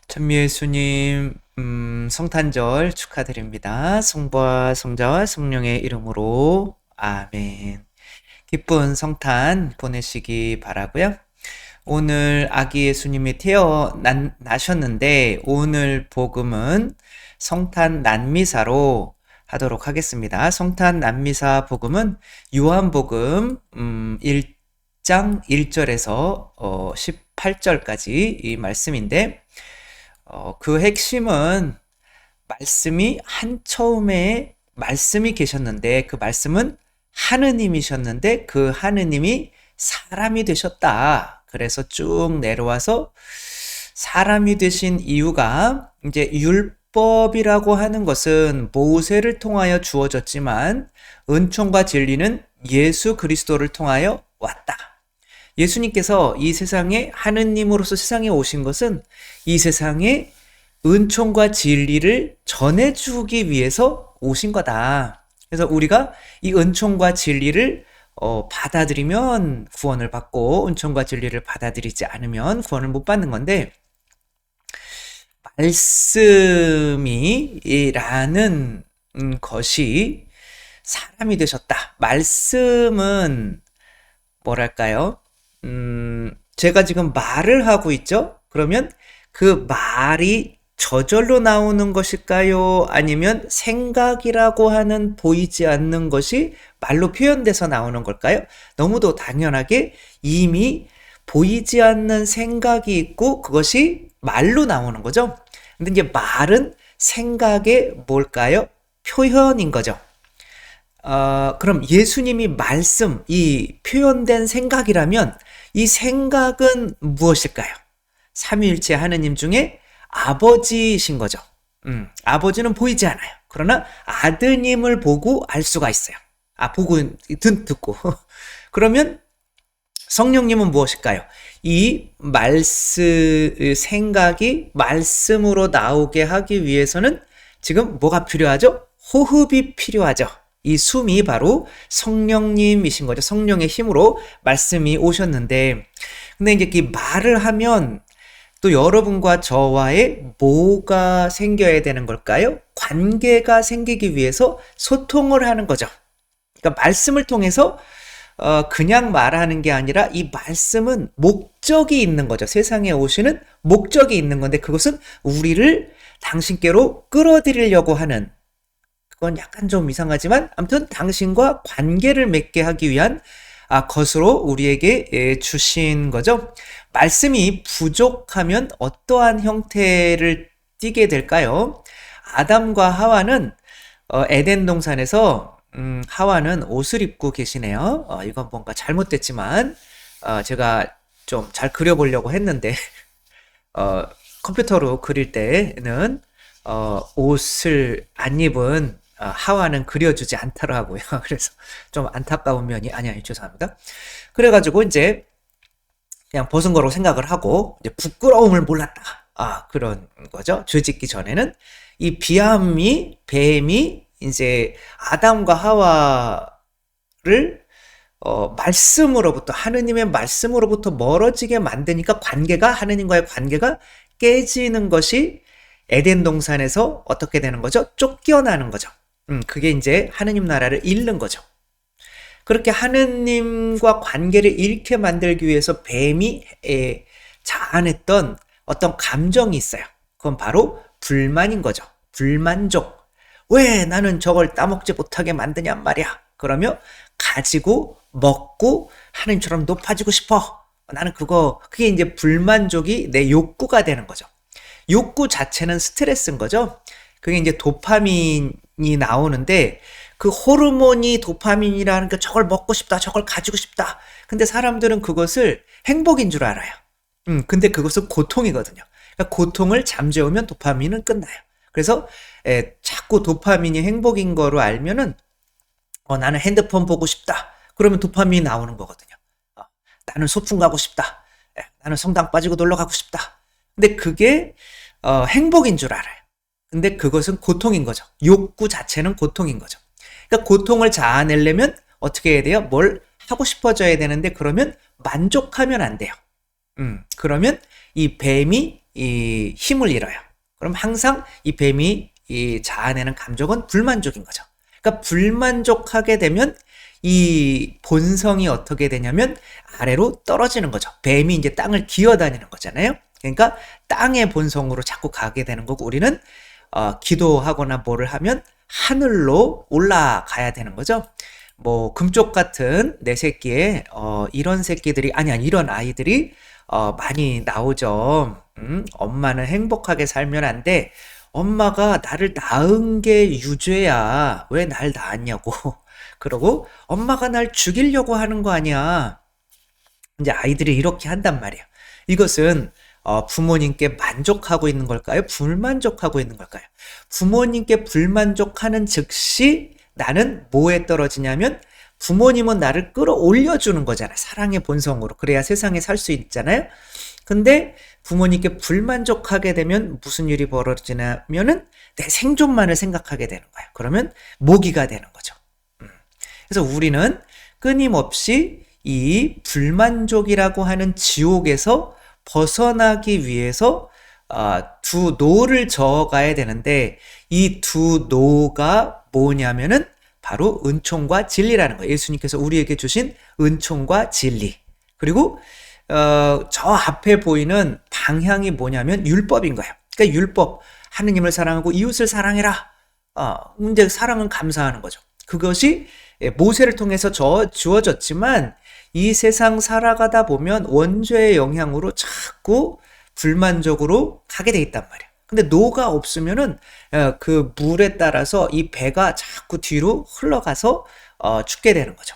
천미 예수님, 성탄절 축하드립니다. 성부와 성자와 성령의 이름으로 아멘. 기쁜 성탄 보내시기 바라고요. 오늘 아기 예수님이 태어나셨는데 오늘 복음은 성탄 난미사로 하도록 하겠습니다. 성탄 난미사 복음은 요한복음 1장 1절에서 18절까지 이 말씀인데 그 핵심은 말씀이 처음에 말씀이 계셨는데 그 말씀은 하느님이셨는데 그 하느님이 사람이 되셨다. 그래서 쭉 내려와서 사람이 되신 이유가 이제 율법이라고 하는 것은 모세를 통하여 주어졌지만 은총과 진리는 예수 그리스도를 통하여 왔다. 예수님께서 이 세상에 하느님으로서 세상에 오신 것은 이 세상에 은총과 진리를 전해주기 위해서 오신 거다. 그래서 우리가 이 은총과 진리를 받아들이면 구원을 받고 은총과 진리를 받아들이지 않으면 구원을 못 받는 건데 말씀이라는 것이 사람이 되셨다. 말씀은 뭐랄까요? 제가 지금 말을 하고 있죠? 그러면 그 말이 저절로 나오는 것일까요? 아니면 생각이라고 하는 보이지 않는 것이 말로 표현돼서 나오는 걸까요? 너무도 당연하게 이미 보이지 않는 생각이 있고 그것이 말로 나오는 거죠. 근데 이제 말은 생각의 뭘까요? 표현인 거죠. 그럼 예수님이 말씀, 이 표현된 생각이라면 이 생각은 무엇일까요? 삼위일체 하느님 중에 아버지이신 거죠. 아버지는 보이지 않아요. 그러나 아드님을 보고 알 수가 있어요. 보고 듣고. 그러면 성령님은 무엇일까요? 이 생각이 말씀으로 나오게 하기 위해서는 지금 뭐가 필요하죠? 호흡이 필요하죠. 이 숨이 바로 성령님이신 거죠. 성령의 힘으로 말씀이 오셨는데, 근데 이제 이 말을 하면 또 여러분과 저와의 뭐가 생겨야 되는 걸까요? 관계가 생기기 위해서 소통을 하는 거죠. 그러니까 말씀을 통해서 그냥 말하는 게 아니라 이 말씀은 목적이 있는 거죠. 세상에 오시는 목적이 있는 건데 그것은 우리를 당신께로 끌어들이려고 하는, 그건 약간 좀 이상하지만 아무튼 당신과 관계를 맺게 하기 위한 것으로 우리에게 주신 거죠. 말씀이 부족하면 어떠한 형태를 띠게 될까요? 아담과 하와는 에덴 동산에서 하와는 옷을 입고 계시네요. 이건 뭔가 잘못됐지만 제가 좀 잘 그려보려고 했는데 컴퓨터로 그릴 때는 옷을 안 입은 하와는 그려주지 않더라고요. 그래서 좀 안타까운 면이 아니 죄송합니다. 그래가지고 이제 그냥 벗은 거로 생각을 하고 이제 부끄러움을 몰랐다. 그런 거죠. 죄 짓기 전에는 이 뱀이 이제 아담과 하와를 말씀으로부터, 하느님의 말씀으로부터 멀어지게 만드니까 하느님과의 관계가 깨지는 것이 에덴 동산에서 어떻게 되는 거죠? 쫓겨나는 거죠. 그게 이제 하느님 나라를 잃는 거죠. 그렇게 하느님과 관계를 잃게 만들기 위해서 뱀이 자아냈던 어떤 감정이 있어요. 그건 바로 불만인 거죠. 불만족. 왜 나는 저걸 따먹지 못하게 만드냔 말이야. 그러며 가지고 먹고 하느님처럼 높아지고 싶어. 나는 그게 이제 불만족이 내 욕구가 되는 거죠. 욕구 자체는 스트레스인 거죠. 그게 이제 도파민이 나오는데 그 호르몬이 도파민이라는 게 저걸 먹고 싶다, 저걸 가지고 싶다. 근데 사람들은 그것을 행복인 줄 알아요. 근데 그것은 고통이거든요. 그러니까 고통을 잠재우면 도파민은 끝나요. 그래서 자꾸 도파민이 행복인 거로 알면은 나는 핸드폰 보고 싶다. 그러면 도파민이 나오는 거거든요. 나는 소풍 가고 싶다. 나는 성당 빠지고 놀러 가고 싶다. 근데 그게 행복인 줄 알아요. 근데 그것은 고통인 거죠. 욕구 자체는 고통인 거죠. 그러니까 고통을 자아내려면 어떻게 해야 돼요? 뭘 하고 싶어져야 되는데 그러면 만족하면 안 돼요. 그러면 이 뱀이 이 힘을 잃어요. 그럼 항상 이 뱀이 이 자아내는 감정은 불만족인 거죠. 그러니까 불만족하게 되면 이 본성이 어떻게 되냐면 아래로 떨어지는 거죠. 뱀이 이제 땅을 기어다니는 거잖아요. 그러니까 땅의 본성으로 자꾸 가게 되는 거고 우리는 기도하거나 뭐를 하면 하늘로 올라가야 되는 거죠. 뭐 금쪽 같은 내 새끼에 이런 새끼들이 아니 이런 아이들이 많이 나오죠. 엄마는 행복하게 살면 안 돼. 엄마가 나를 낳은 게 유죄야. 왜 날 낳았냐고. 그러고 엄마가 날 죽이려고 하는 거 아니야. 이제 아이들이 이렇게 한단 말이에요. 이것은 부모님께 만족하고 있는 걸까요? 불만족하고 있는 걸까요? 부모님께 불만족하는 즉시 나는 뭐에 떨어지냐면 부모님은 나를 끌어올려주는 거잖아요. 사랑의 본성으로. 그래야 세상에 살 수 있잖아요. 근데 부모님께 불만족하게 되면 무슨 일이 벌어지냐면은 내 생존만을 생각하게 되는 거예요. 그러면 모기가 되는 거죠. 그래서 우리는 끊임없이 이 불만족이라고 하는 지옥에서 벗어나기 위해서 두 노를 저어가야 되는데 이 두 노가 뭐냐면은 바로 은총과 진리라는 거예요. 예수님께서 우리에게 주신 은총과 진리. 그리고 저 앞에 보이는 방향이 뭐냐면 율법인 거예요. 그러니까 율법, 하느님을 사랑하고 이웃을 사랑해라. 이제 사랑은 감사하는 거죠. 그것이 모세를 통해서 주어졌지만 이 세상 살아가다 보면 원죄의 영향으로 자꾸 불만족으로 가게 돼 있단 말이야. 근데 노가 없으면은 그 물에 따라서 이 배가 자꾸 뒤로 흘러가서 죽게 되는 거죠.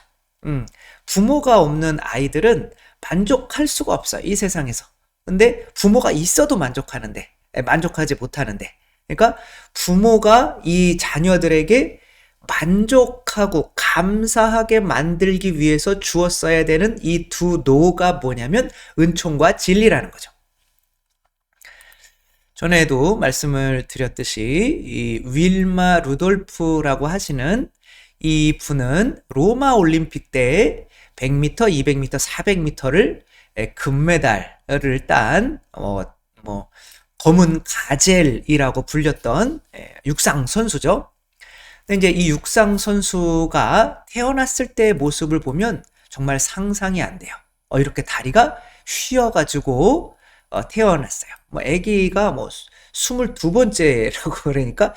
부모가 없는 아이들은 만족할 수가 없어요. 이 세상에서. 근데 부모가 있어도 만족하지 못하는데. 그러니까 부모가 이 자녀들에게 만족하고 감사하게 만들기 위해서 주었어야 되는 이 두 노가 뭐냐면 은총과 진리라는 거죠. 전에도 말씀을 드렸듯이 이 윌마 루돌프라고 하시는 이 분은 로마 올림픽 때 100m, 200m, 400m를 금메달을 딴 검은 가젤이라고 불렸던 육상 선수죠. 근데 이제 이 육상 선수가 태어났을 때의 모습을 보면 정말 상상이 안 돼요. 이렇게 다리가 휘어가지고 태어났어요. 아기가 22번째라고 그러니까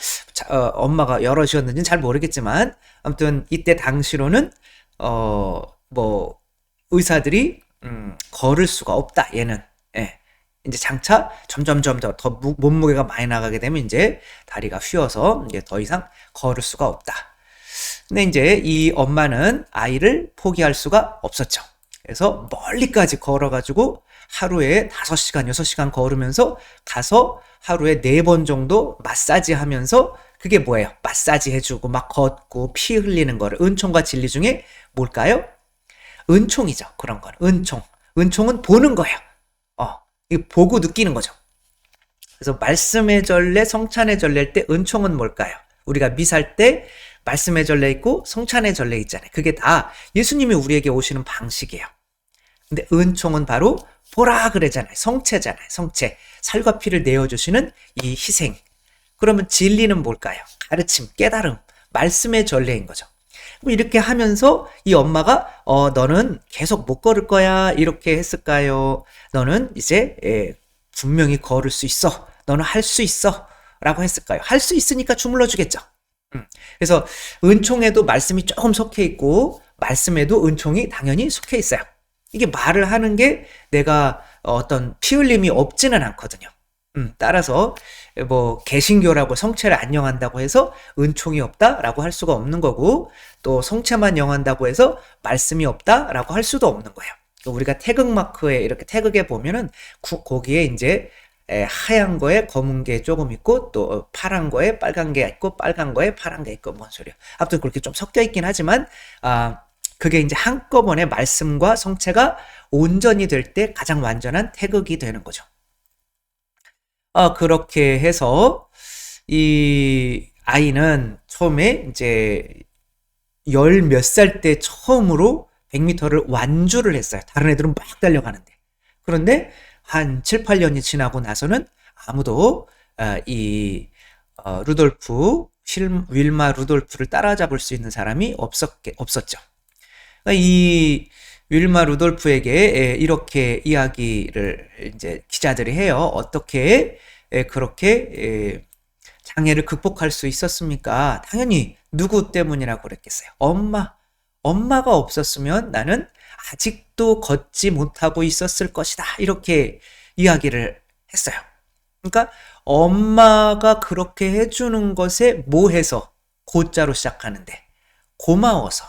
엄마가 여럿이었는지는 잘 모르겠지만 아무튼 이때 당시로는 의사들이 걸을 수가 없다. 얘는 이제 장차 점점 더 몸무게가 많이 나가게 되면 이제 다리가 휘어서 이제 더 이상 걸을 수가 없다. 근데 이제 이 엄마는 아이를 포기할 수가 없었죠. 그래서 멀리까지 걸어가지고 하루에 5시간, 6시간 걸으면서 가서 하루에 4번 정도 마사지 하면서 그게 뭐예요? 마사지 해주고 막 걷고 피 흘리는 거를 은총과 진리 중에 뭘까요? 은총이죠. 그런 거는. 은총. 은총은 보는 거예요. 이거 보고 느끼는 거죠. 그래서 말씀의 전례, 성찬의 전례일 때 은총은 뭘까요? 우리가 미살 때 말씀의 전례 있고 성찬의 전례 있잖아요. 그게 다 예수님이 우리에게 오시는 방식이에요. 근데 은총은 바로 보라 그러잖아요. 성체잖아요. 성체. 살과 피를 내어주시는 이 희생. 그러면 진리는 뭘까요? 가르침, 깨달음, 말씀의 전례인 거죠. 그럼 이렇게 하면서 이 엄마가 너는 계속 못 걸을 거야 이렇게 했을까요? 너는 이제 분명히 걸을 수 있어. 너는 할 수 있어 라고 했을까요? 할 수 있으니까 주물러 주겠죠. 그래서 은총에도 말씀이 조금 속해 있고 말씀에도 은총이 당연히 속해 있어요. 이게 말을 하는 게 내가 어떤 피 흘림이 없지는 않거든요. 따라서 개신교라고 성체를 안 영한다고 해서 은총이 없다라고 할 수가 없는 거고 또 성체만 영한다고 해서 말씀이 없다라고 할 수도 없는 거예요. 우리가 태극마크에 이렇게 태극에 보면은 거기에 이제 하얀 거에 검은 게 조금 있고 또 파란 거에 빨간 게 있고 빨간 거에 파란 게 있고 뭔 소리야. 아무튼 그렇게 좀 섞여 있긴 하지만 그게 이제 한꺼번에 말씀과 성체가 온전히 될 때 가장 완전한 태극이 되는 거죠. 그렇게 해서 이 아이는 처음에 이제 10몇 살 때 처음으로 100m를 완주를 했어요. 다른 애들은 막 달려가는데. 그런데 한 7, 8년이 지나고 나서는 아무도 윌마 루돌프를 따라잡을 수 있는 사람이 없었죠. 그러니까 이 윌마 루돌프에게 이렇게 이야기를 이제 기자들이 해요. 어떻게 그렇게 장애를 극복할 수 있었습니까? 당연히 누구 때문이라고 그랬겠어요. 엄마가 없었으면 나는 아직도 걷지 못하고 있었을 것이다. 이렇게 이야기를 했어요. 그러니까 엄마가 그렇게 해주는 것에 뭐해서 고자로 시작하는데 고마워서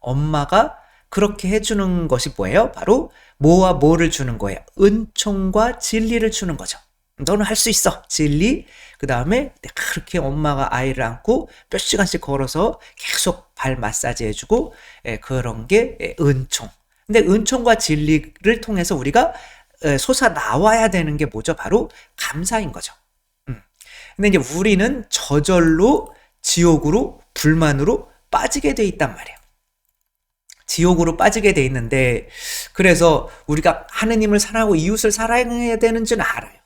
엄마가 그렇게 해주는 것이 뭐예요? 바로 뭐와 뭐를 주는 거예요? 은총과 진리를 주는 거죠. 너는 할 수 있어. 진리. 그 다음에 그렇게 엄마가 아이를 안고 몇 시간씩 걸어서 계속 발 마사지 해주고 그런 게 은총. 근데 은총과 진리를 통해서 우리가 솟아 나와야 되는 게 뭐죠? 바로 감사인 거죠. 근데 이제 우리는 저절로 지옥으로 불만으로 빠지게 돼 있단 말이에요. 지옥으로 빠지게 돼 있는데 그래서 우리가 하느님을 사랑하고 이웃을 사랑해야 되는 줄 알아요.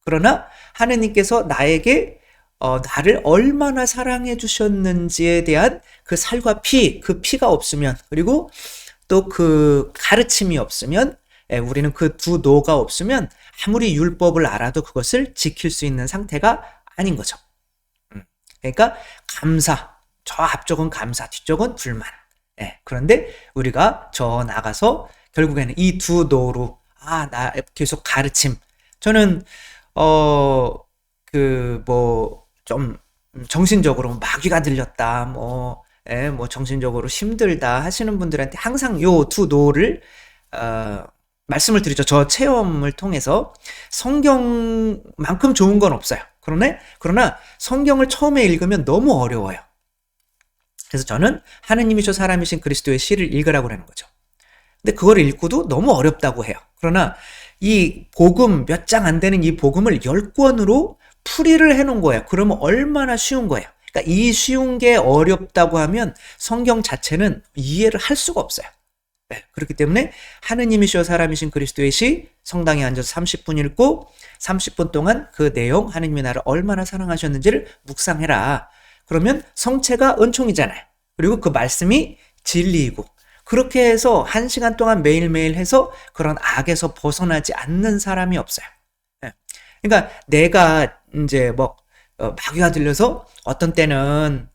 그러나 하느님께서 나에게 나를 얼마나 사랑해 주셨는지에 대한 그 살과 그 피가 없으면 그리고 또 그 가르침이 없으면 우리는 그 두 노가 없으면 아무리 율법을 알아도 그것을 지킬 수 있는 상태가 아닌 거죠. 그러니까 감사, 저 앞쪽은 감사, 뒤쪽은 불만. 그런데 우리가 저 나가서 결국에는 이 두 노로 나 계속 가르침. 저는 좀 정신적으로 마귀가 들렸다, 뭐 정신적으로 힘들다 하시는 분들한테 항상 요 두 노를 말씀을 드리죠. 저 체험을 통해서 성경만큼 좋은 건 없어요. 그러나 성경을 처음에 읽으면 너무 어려워요. 그래서 저는 하느님이셔 사람이신 그리스도의 시를 읽으라고 하는 거죠. 근데 그걸 읽고도 너무 어렵다고 해요. 그러나 이 복음 몇 장 안 되는 이 복음을 10권으로 풀이를 해놓은 거예요. 그러면 얼마나 쉬운 거예요. 그러니까 이 쉬운 게 어렵다고 하면 성경 자체는 이해를 할 수가 없어요. 그렇기 때문에 하느님이시여 사람이신 그리스도의 시 성당에 앉아서 30분 읽고 30분 동안 그 내용 하느님이 나를 얼마나 사랑하셨는지를 묵상해라. 그러면 성체가 은총이잖아요. 그리고 그 말씀이 진리이고 그렇게 해서 1시간 동안 매일매일 해서 그런 악에서 벗어나지 않는 사람이 없어요. 그러니까 내가 이제 마귀가 들려서 어떤 때는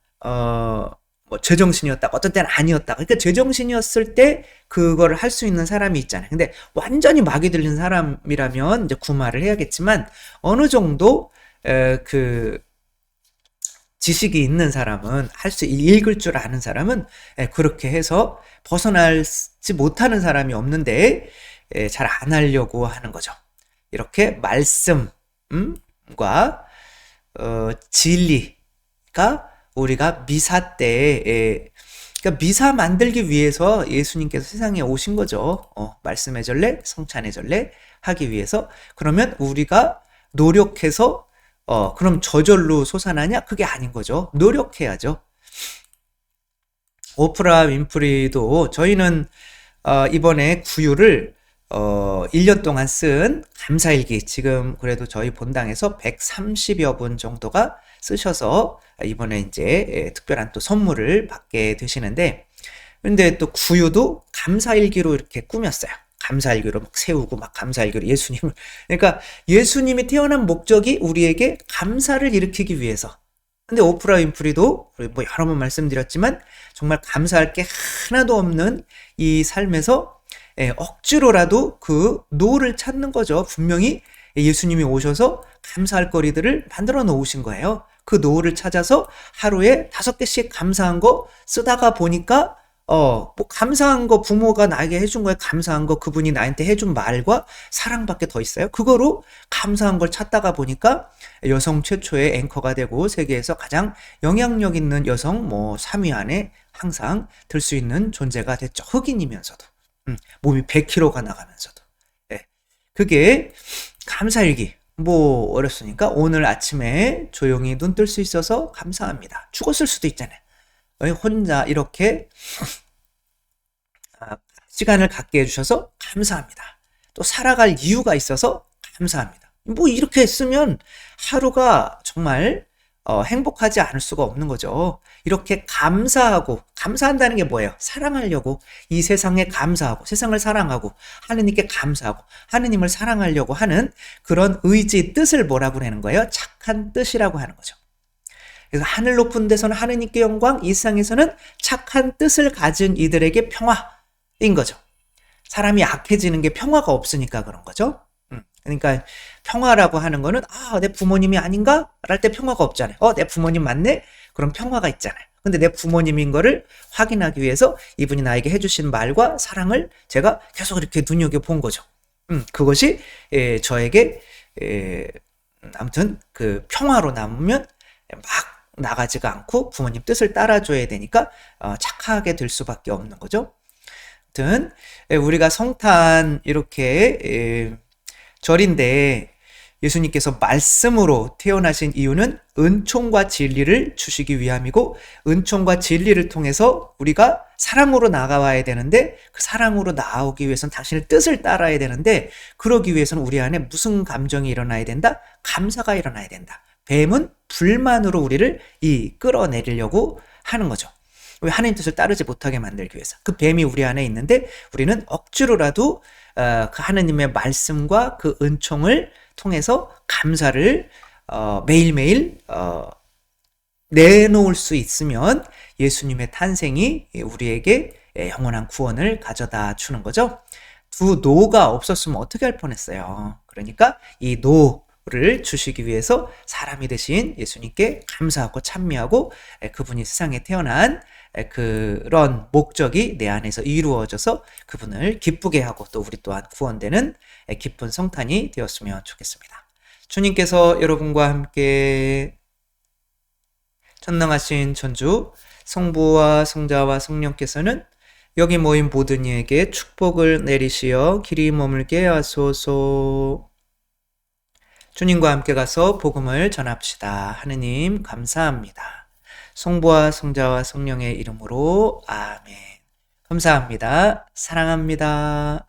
제정신이었다, 어떤 때는 아니었다. 그러니까 제정신이었을 때 그걸 할 수 있는 사람이 있잖아요. 근데 완전히 마귀 들린 사람이라면 이제 구마를 해야겠지만 어느 정도 지식이 있는 사람은 읽을 줄 아는 사람은 그렇게 해서 벗어나지 못하는 사람이 없는데 잘 안 하려고 하는 거죠. 이렇게 말씀과 진리가 우리가 미사 때에 그러니까 미사 만들기 위해서 예수님께서 세상에 오신 거죠. 말씀의 전례, 성찬의 전례 하기 위해서. 그러면 우리가 노력해서 그럼 저절로 솟아나냐? 그게 아닌 거죠. 노력해야죠. 오프라 윈프리도 저희는 이번에 구유를 1년 동안 쓴 감사일기, 지금 그래도 저희 본당에서 130여 분 정도가 쓰셔서 이번에 이제 특별한 또 선물을 받게 되시는데, 근데 또 구유도 감사일기로 이렇게 꾸몄어요. 감사일기로 막 세우고 막 감사일기로 예수님을, 그러니까 예수님이 태어난 목적이 우리에게 감사를 일으키기 위해서. 근데 오프라 윈프리도 뭐 여러 번 말씀드렸지만 정말 감사할 게 하나도 없는 이 삶에서 억지로라도 그 노를 찾는 거죠. 분명히 예수님이 오셔서 감사할 거리들을 만들어 놓으신 거예요. 그 노를 찾아서 하루에 5개씩 감사한 거 쓰다가 보니까 뭐 감사한 거 부모가 나에게 해준 거에 감사한 거, 그분이 나한테 해준 말과 사랑밖에 더 있어요. 그거로 감사한 걸 찾다가 보니까 여성 최초의 앵커가 되고 세계에서 가장 영향력 있는 여성 3위 안에 항상 들 수 있는 존재가 됐죠. 흑인이면서도 몸이 100kg가 나가면서도. 그게 감사일기. 어렵으니까 오늘 아침에 조용히 눈 뜰 수 있어서 감사합니다. 죽었을 수도 있잖아요. 혼자 이렇게 시간을 갖게 해주셔서 감사합니다. 또 살아갈 이유가 있어서 감사합니다. 뭐 이렇게 했으면 하루가 정말 행복하지 않을 수가 없는 거죠. 이렇게 감사한다는 게 뭐예요? 사랑하려고, 이 세상에 감사하고, 세상을 사랑하고, 하느님께 감사하고, 하느님을 사랑하려고 하는 그런 의지, 뜻을 뭐라고 하는 거예요? 착한 뜻이라고 하는 거죠. 그래서 하늘 높은 데서는 하느님께 영광, 이 세상에서는 착한 뜻을 가진 이들에게 평화인 거죠. 사람이 악해지는 게 평화가 없으니까 그런 거죠. 그러니까 평화라고 하는 거는 내 부모님이 아닌가? 랄 때 평화가 없잖아요. 내 부모님 맞네? 그럼 평화가 있잖아요. 근데 내 부모님인 거를 확인하기 위해서 이분이 나에게 해주신 말과 사랑을 제가 계속 이렇게 눈여겨본 거죠. 그것이 저에게 아무튼 그 평화로 남으면 막 나가지가 않고 부모님 뜻을 따라줘야 되니까 착하게 될 수밖에 없는 거죠. 아무튼 우리가 성탄 이렇게 절인데 예수님께서 말씀으로 태어나신 이유는 은총과 진리를 주시기 위함이고, 은총과 진리를 통해서 우리가 사랑으로 나가와야 되는데, 그 사랑으로 나오기 위해서는 당신의 뜻을 따라야 되는데, 그러기 위해서는 우리 안에 무슨 감정이 일어나야 된다? 감사가 일어나야 된다. 뱀은 불만으로 우리를 끌어내리려고 하는 거죠. 왜? 하나님 뜻을 따르지 못하게 만들기 위해서. 그 뱀이 우리 안에 있는데 우리는 억지로라도 그 하느님의 말씀과 그 은총을 통해서 감사를 매일매일 내놓을 수 있으면 예수님의 탄생이 우리에게 영원한 구원을 가져다 주는 거죠. 두 노가 없었으면 어떻게 할 뻔했어요. 그러니까 이 노를 주시기 위해서 사람이 되신 예수님께 감사하고 찬미하고, 그분이 세상에 태어난 그런 목적이 내 안에서 이루어져서 그분을 기쁘게 하고 또 우리 또한 구원되는 기쁜 성탄이 되었으면 좋겠습니다. 주님께서 여러분과 함께 전능하신 천주 성부와 성자와 성령께서는 여기 모인 모든 이에게 축복을 내리시어 길이 머물게 하소서. 주님과 함께 가서 복음을 전합시다. 하느님 감사합니다. 성부와 성자와 성령의 이름으로 아멘. 감사합니다. 사랑합니다.